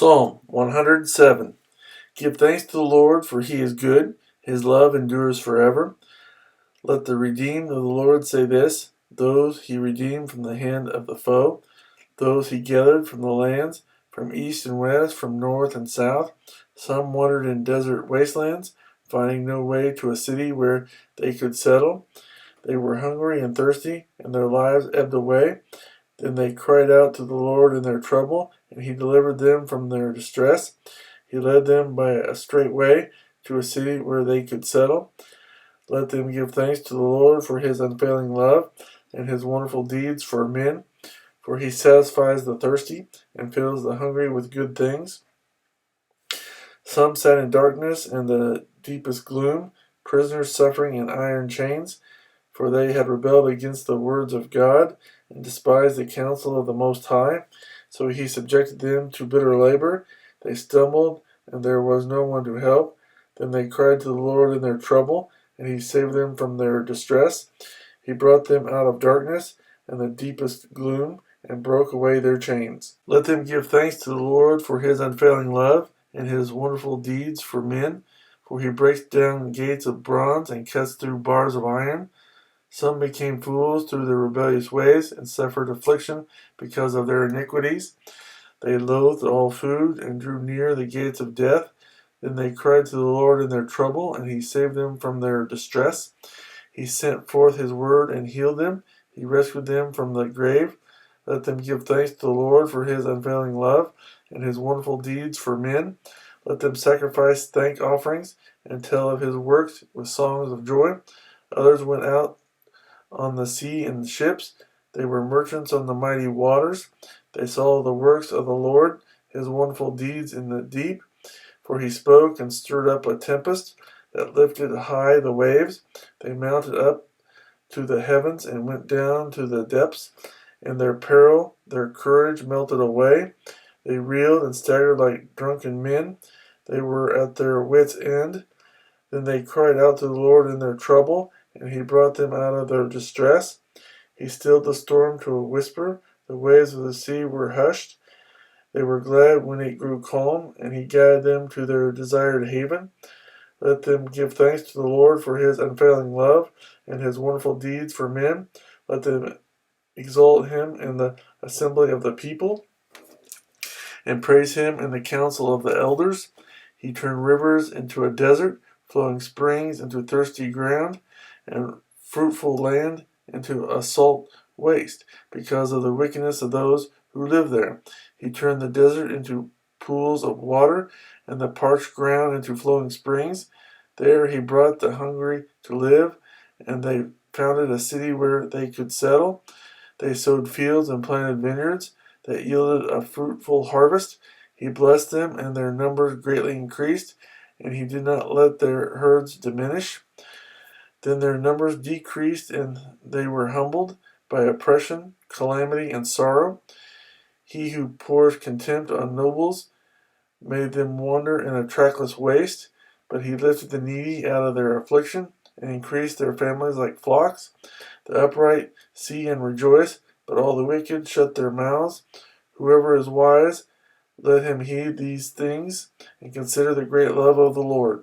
Psalm 107. Give thanks to the Lord, for he is good. His love endures forever. Let the redeemed of the Lord say this, those he redeemed from the hand of the foe, those he gathered from the lands, from east and west, from north and south. Some wandered in desert wastelands, finding no way to a city where they could settle. They were hungry and thirsty, and their lives ebbed away. Then they cried out to the Lord in their trouble, and he delivered them from their distress. He led them by a straight way to a city where they could settle. Let them give thanks to the Lord for his unfailing love and his wonderful deeds for men. For he satisfies the thirsty and fills the hungry with good things. Some sat in darkness and the deepest gloom, prisoners suffering in iron chains, for they had rebelled against the words of God and despised the counsel of the Most High. So he subjected them to bitter labor. They stumbled, and there was no one to help. Then they cried to the Lord in their trouble, and he saved them from their distress. He brought them out of darkness and the deepest gloom, and broke away their chains. Let them give thanks to the Lord for his unfailing love and his wonderful deeds for men, for he breaks down gates of bronze and cuts through bars of iron. Some became fools through their rebellious ways and suffered affliction because of their iniquities. They loathed all food and drew near the gates of death. Then they cried to the Lord in their trouble, and he saved them from their distress. He sent forth his word and healed them. He rescued them from the grave. Let them give thanks to the Lord for his unfailing love and his wonderful deeds for men. Let them sacrifice thank offerings and tell of his works with songs of joy. Others went out on the sea in ships. They were merchants on the mighty waters. They saw the works of the Lord, his wonderful deeds in the deep. For he spoke and stirred up a tempest that lifted high the waves. They mounted up to the heavens and went down to the depths. In their peril, their courage melted away. They reeled and staggered like drunken men. They were at their wits' end. Then they cried out to the Lord in their trouble, and he brought them out of their distress. He stilled the storm to a whisper. The waves of the sea were hushed. They were glad when it grew calm, and he guided them to their desired haven. Let them give thanks to the Lord for his unfailing love and his wonderful deeds for men. Let them exalt him in the assembly of the people and praise him in the council of the elders. He turned rivers into a desert, flowing springs into thirsty ground, and fruitful land into a salt waste, because of the wickedness of those who live there. He turned the desert into pools of water, and the parched ground into flowing springs. There he brought the hungry to live, and they founded a city where they could settle. They sowed fields and planted vineyards that yielded a fruitful harvest. He blessed them, and their numbers greatly increased, and he did not let their herds diminish. Then their numbers decreased, and they were humbled by oppression, calamity, and sorrow. He who pours contempt on nobles made them wander in a trackless waste, but he lifted the needy out of their affliction and increased their families like flocks. The upright see and rejoice, but all the wicked shut their mouths. Whoever is wise, let him heed these things and consider the great love of the Lord.